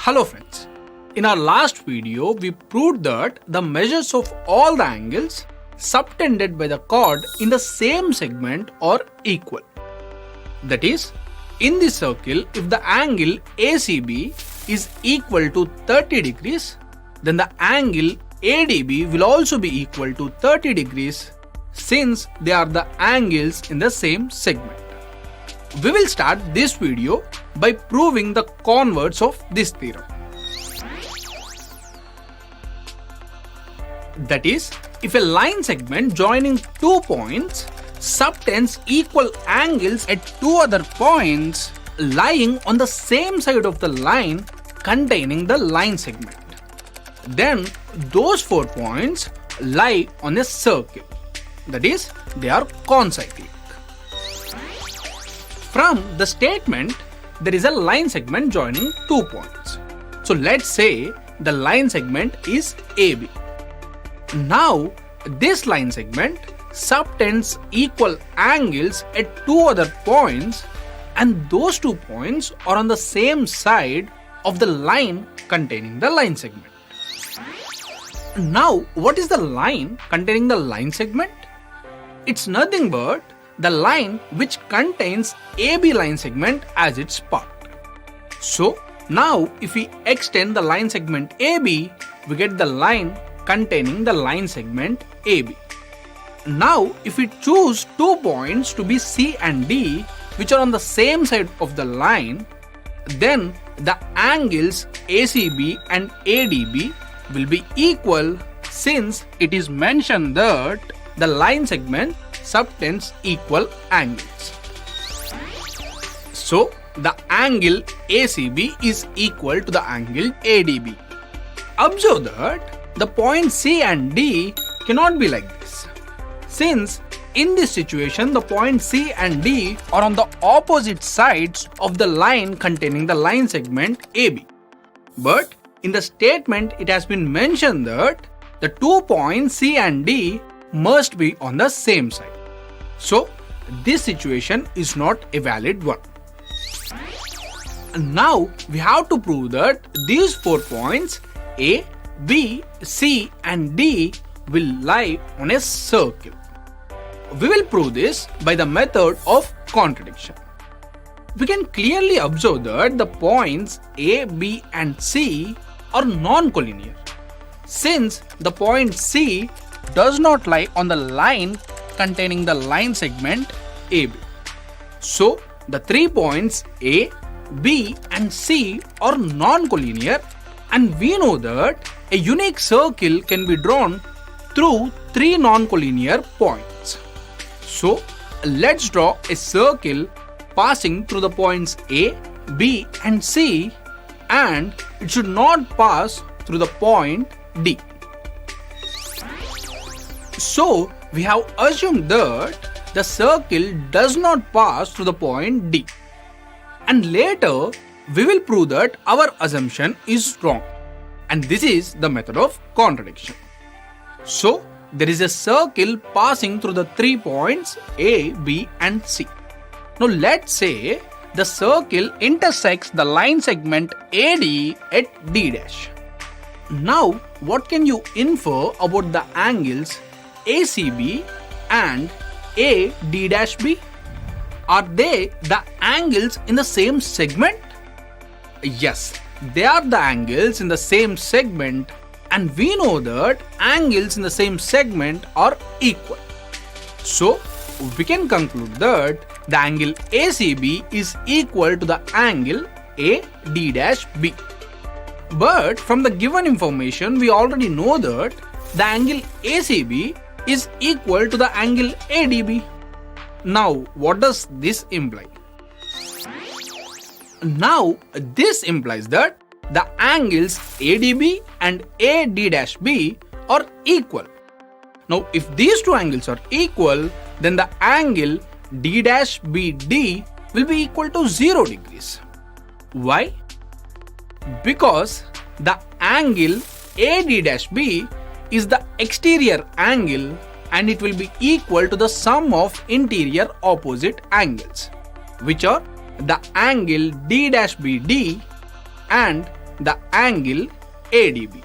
Hello friends, in our last video we proved that the measures of all the angles subtended by the chord in the same segment are equal. That is, in the circle if the angle ACB is equal to 30 degrees, then the angle ADB will also be equal to 30 degrees since they are the angles in the same segment. We will start this video by proving the converse of this theorem. That is, if a line segment joining two points subtends equal angles at two other points lying on the same side of the line containing the line segment, then those 4 points lie on a circle. That is, they are concyclic. From the statement, there is a line segment joining 2 points. So let's say the line segment is AB. Now this line segment subtends equal angles at 2 other points, and those 2 points are on the same side of the line containing the line segment. Now what is the line containing the line segment? It's nothing but the line which contains AB line segment as its part. So now if we extend the line segment AB, we get the line containing the line segment AB. Now if we choose 2 points to be C and D which are on the same side of the line, then the angles ACB and ADB will be equal since it is mentioned that the line segment subtends equal angles. So the angle ACB is equal to the angle ADB. Observe that the points C and D cannot be like this, since in this situation the points C and D are on the opposite sides of the line containing the line segment AB. But in the statement it has been mentioned that the 2 points C and D must be on the same side. So this situation is not a valid one. Now we have to prove that these 4 points A, B, C and D will lie on a circle. We will prove this by the method of contradiction. We can clearly observe that the points A, B and C are non-collinear, since the point C does not lie on the line containing the line segment AB. So the 3 points A, B and C are non-collinear, and we know that a unique circle can be drawn through 3 non-collinear points. So let's draw a circle passing through the points A, B and C, and it should not pass through the point D. So we have assumed that the circle does not pass through the point D. And later we will prove that our assumption is wrong. And this is the method of contradiction. So there is a circle passing through the 3 points A, B and C. Now let's say the circle intersects the line segment AD at D'. Now what can you infer about the angles ACB and AD'? Are they the angles in the same segment? Yes, they are the angles in the same segment, and we know that angles in the same segment are equal. So we can conclude that the angle ACB is equal to the angle AD'. But from the given information we already know that the angle ACB is equal to the angle ADB. Now what does this imply? Now this implies that the angles ADB and AD'B are equal. Now if these 2 angles are equal, then the angle D'BD will be equal to 0 degrees. Why? Because the angle AD'B is the exterior angle and it will be equal to the sum of interior opposite angles, which are the angle D'BD and the angle ADB.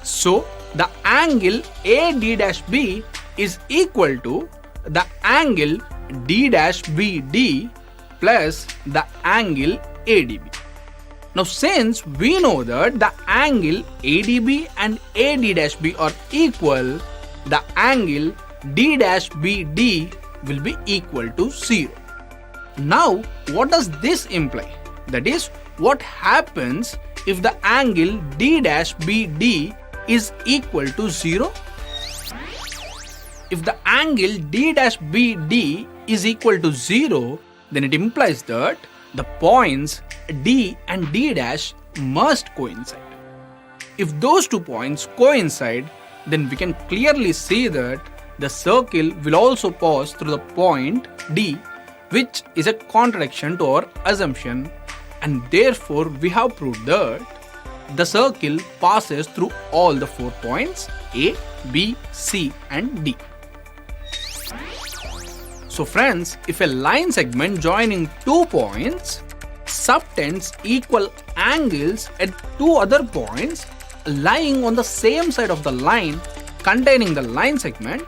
So the angle AD-B is equal to the angle D-BD plus the angle ADB. Now since we know that the angle ADB and AD-B are equal, the angle D-BD will be equal to 0. Now what does this imply? That is, what happens if the angle D-BD is equal to 0? If the angle D-BD is equal to 0, then it implies that the points D and D' must coincide. If those two points coincide, then we can clearly see that the circle will also pass through the point D, which is a contradiction to our assumption, and therefore we have proved that the circle passes through all the 4 points A, B, C and D. So friends, if a line segment joining 2 points subtends equal angles at 2 other points lying on the same side of the line containing the line segment,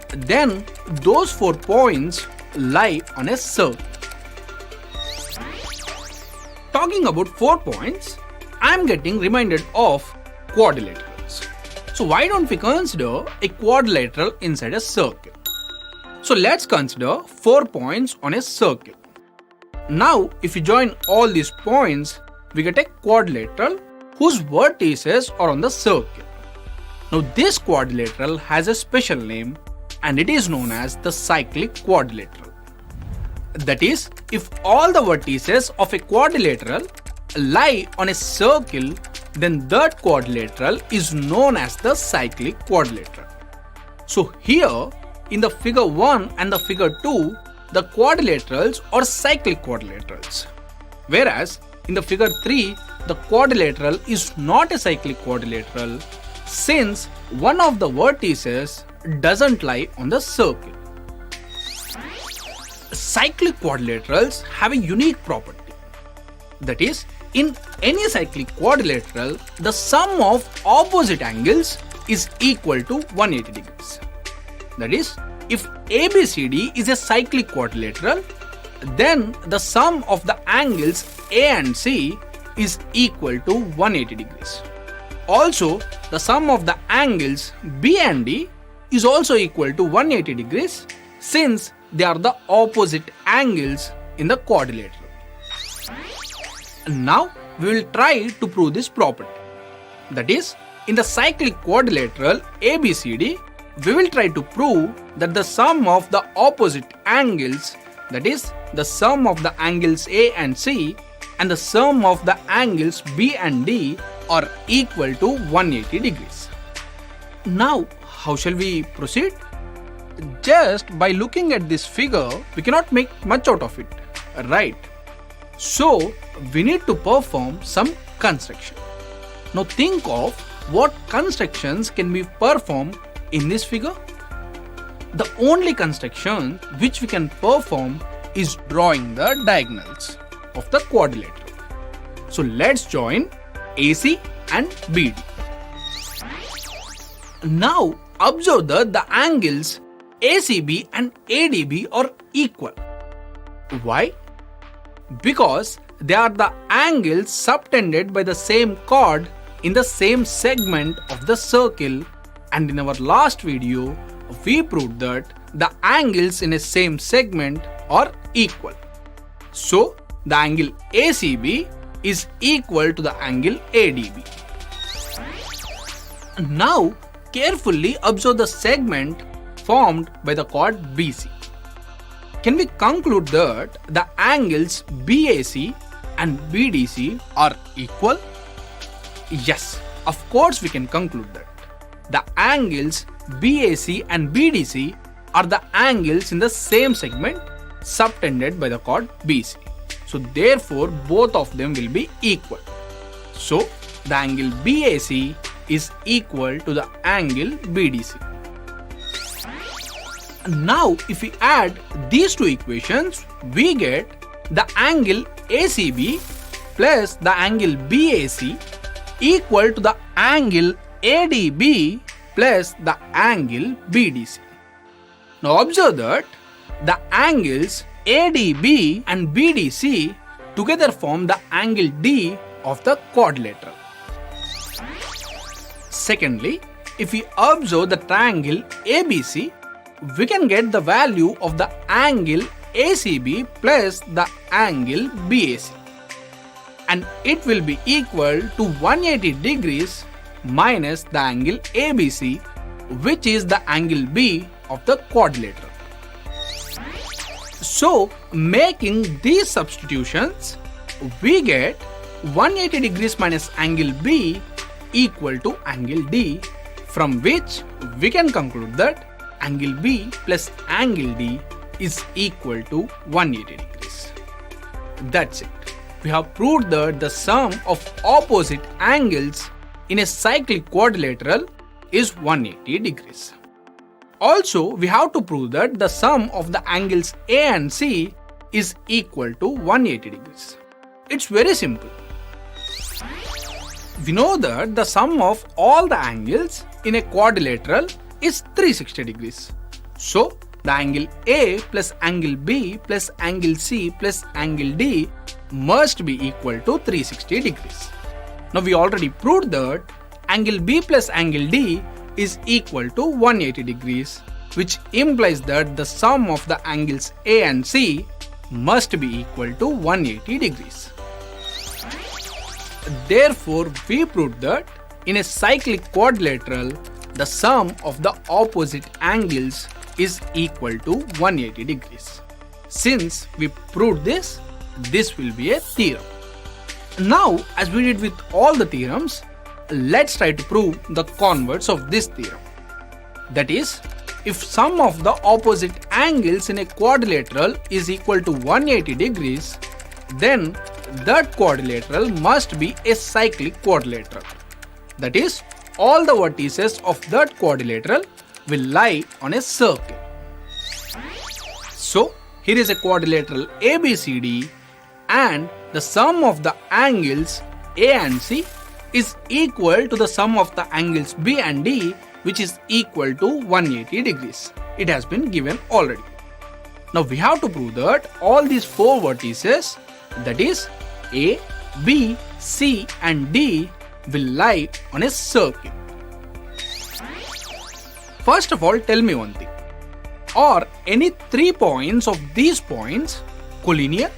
then those 4 points lie on a circle. Talking about 4 points, I am getting reminded of quadrilaterals. So why don't we consider a quadrilateral inside a circle? So let's consider 4 points on a circle. Now if you join all these points, we get a quadrilateral whose vertices are on the circle. Now this quadrilateral has a special name and it is known as the cyclic quadrilateral. That is, if all the vertices of a quadrilateral lie on a circle, then that quadrilateral is known as the cyclic quadrilateral. So here in the figure 1 and the figure 2, the quadrilaterals are cyclic quadrilaterals. Whereas in the figure 3, the quadrilateral is not a cyclic quadrilateral since one of the vertices doesn't lie on the circle. Cyclic quadrilaterals have a unique property. That is, in any cyclic quadrilateral, the sum of opposite angles is equal to 180 degrees. That is, if ABCD is a cyclic quadrilateral, then the sum of the angles A and C is equal to 180 degrees. Also, the sum of the angles B and D is also equal to 180 degrees since they are the opposite angles in the quadrilateral. Now we will try to prove this property. That is, in the cyclic quadrilateral ABCD, we will try to prove that the sum of the opposite angles, that is, the sum of the angles A and C and the sum of the angles B and D are equal to 180 degrees. Now, how shall we proceed? Just by looking at this figure, we cannot make much out of it, right? So, we need to perform some construction. Now think of what constructions can be performed in this figure. The only construction which we can perform is drawing the diagonals of the quadrilateral. So let's join AC and BD. Now observe that the angles ACB and ADB are equal. Why? Because they are the angles subtended by the same chord in the same segment of the circle, and in our last video we proved that the angles in a same segment are equal. So the angle ACB is equal to the angle ADB. Now carefully observe the segment formed by the chord BC. Can we conclude that the angles BAC and BDC are equal? Yes, of course we can conclude that. The angles BAC and BDC are the angles in the same segment subtended by the chord BC. So therefore both of them will be equal. So the angle BAC is equal to the angle BDC. Now if we add these two equations, we get the angle ACB plus the angle BAC equal to the angle ADB plus the angle BDC. Now observe that the angles ADB and BDC together form the angle D of the quadrilateral. Secondly, if we observe the triangle ABC, we can get the value of the angle ACB plus the angle BAC, and it will be equal to 180 degrees minus the angle ABC, which is the angle B of the quadrilateral. So, making these substitutions, we get 180 degrees minus angle B equal to angle D, from which we can conclude that angle B plus angle D is equal to 180 degrees. That's it. We have proved that the sum of opposite angles in a cyclic quadrilateral is 180 degrees. Also, we have to prove that the sum of the angles A and C is equal to 180 degrees. It's very simple. We know that the sum of all the angles in a quadrilateral is 360 degrees. So, the angle A plus angle B plus angle C plus angle D must be equal to 360 degrees. Now, we already proved that angle B plus angle D is equal to 180 degrees, which implies that the sum of the angles A and C must be equal to 180 degrees. Therefore, we proved that in a cyclic quadrilateral, the sum of the opposite angles is equal to 180 degrees. Since we proved this, this will be a theorem. Now, as we did with all the theorems, let's try to prove the converse of this theorem. That is, if sum of the opposite angles in a quadrilateral is equal to 180 degrees, then that quadrilateral must be a cyclic quadrilateral. That is, all the vertices of that quadrilateral will lie on a circle. So, here is a quadrilateral ABCD, and the sum of the angles A and C is equal to the sum of the angles B and D, which is equal to 180 degrees. It has been given already. Now we have to prove that all these four vertices, that is A, B, C and D, will lie on a circle. First of all, tell me one thing. Are any 3 points of these points collinear?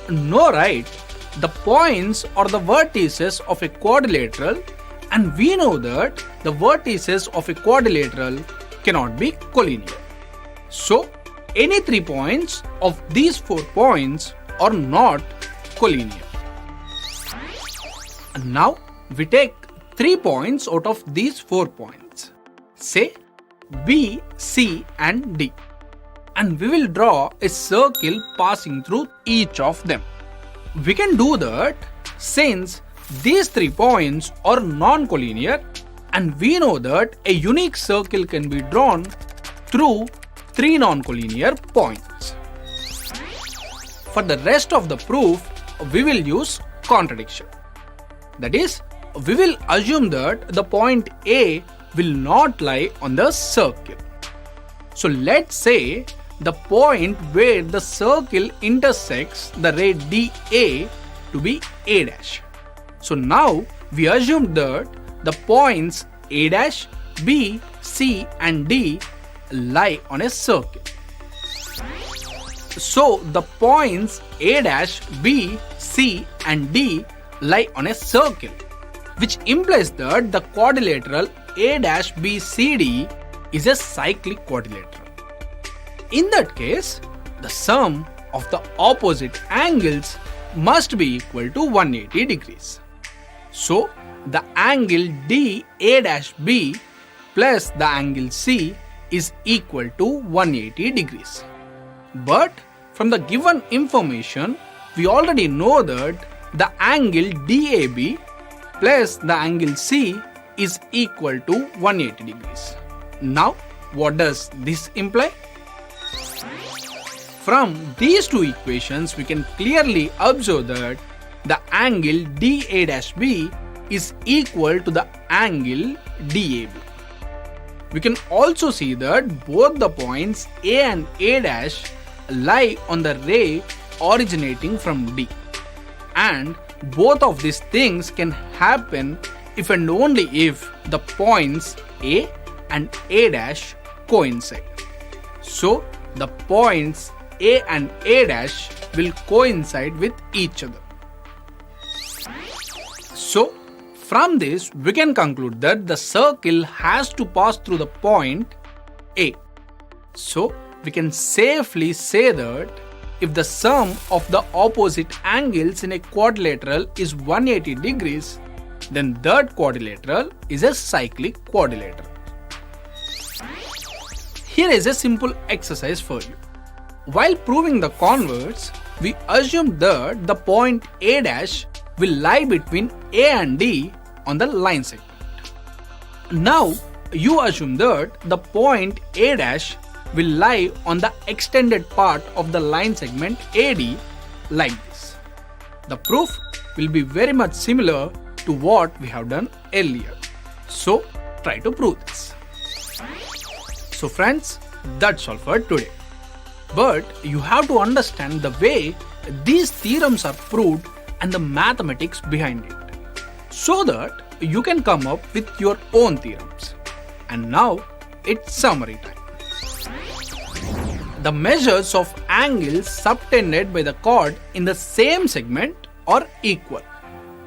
No, right? The points are the vertices of a quadrilateral, and we know that the vertices of a quadrilateral cannot be collinear. So, any 3 points of these 4 points are not collinear. And now, we take 3 points out of these 4 points. Say B, C and D. And we will draw a circle passing through each of them. We can do that since these 3 points are non-collinear, and we know that a unique circle can be drawn through 3 non-collinear points. For the rest of the proof, we will use contradiction. That is, we will assume that the point A will not lie on the circle. So let's say the point where the circle intersects the ray DA to be A dash. So now we assume that the points A dash, B, C and D lie on a circle. So the points A dash, B, C and D lie on a circle, which implies that the quadrilateral A dash B C D is a cyclic quadrilateral. In that case, the sum of the opposite angles must be equal to 180 degrees. So, the angle DA-B plus the angle C is equal to 180 degrees. But from the given information, we already know that the angle DAB plus the angle C is equal to 180 degrees. Now, what does this imply? From these two equations, we can clearly observe that the angle DA-B is equal to the angle DAB. We can also see that both the points A and A' lie on the ray originating from D. And both of these things can happen if and only if the points A and A' coincide. So the points A and A' will coincide with each other. So from this we can conclude that the circle has to pass through the point A. So we can safely say that if the sum of the opposite angles in a quadrilateral is 180 degrees, then that quadrilateral is a cyclic quadrilateral. Here is a simple exercise for you. While proving the converse, we assume that the point A' will lie between A and D on the line segment. Now you assume that the point A' will lie on the extended part of the line segment AD like this. The proof will be very much similar to what we have done earlier. So try to prove this. So friends, that's all for today. But you have to understand the way these theorems are proved and the mathematics behind it, so that you can come up with your own theorems. And now it's summary time. The measures of angles subtended by the chord in the same segment are equal.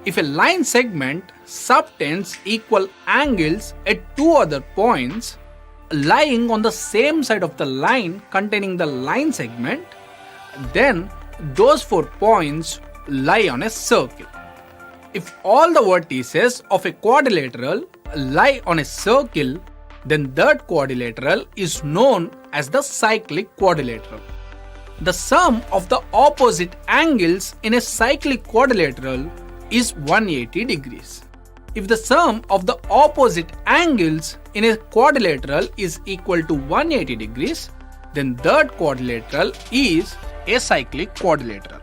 If a line segment subtends equal angles at two other points lying on the same side of the line containing the line segment, then those 4 points lie on a circle. If all the vertices of a quadrilateral lie on a circle, then that quadrilateral is known as the cyclic quadrilateral. The sum of the opposite angles in a cyclic quadrilateral is 180 degrees. If the sum of the opposite angles in a quadrilateral is equal to 180 degrees, then that quadrilateral is a cyclic quadrilateral.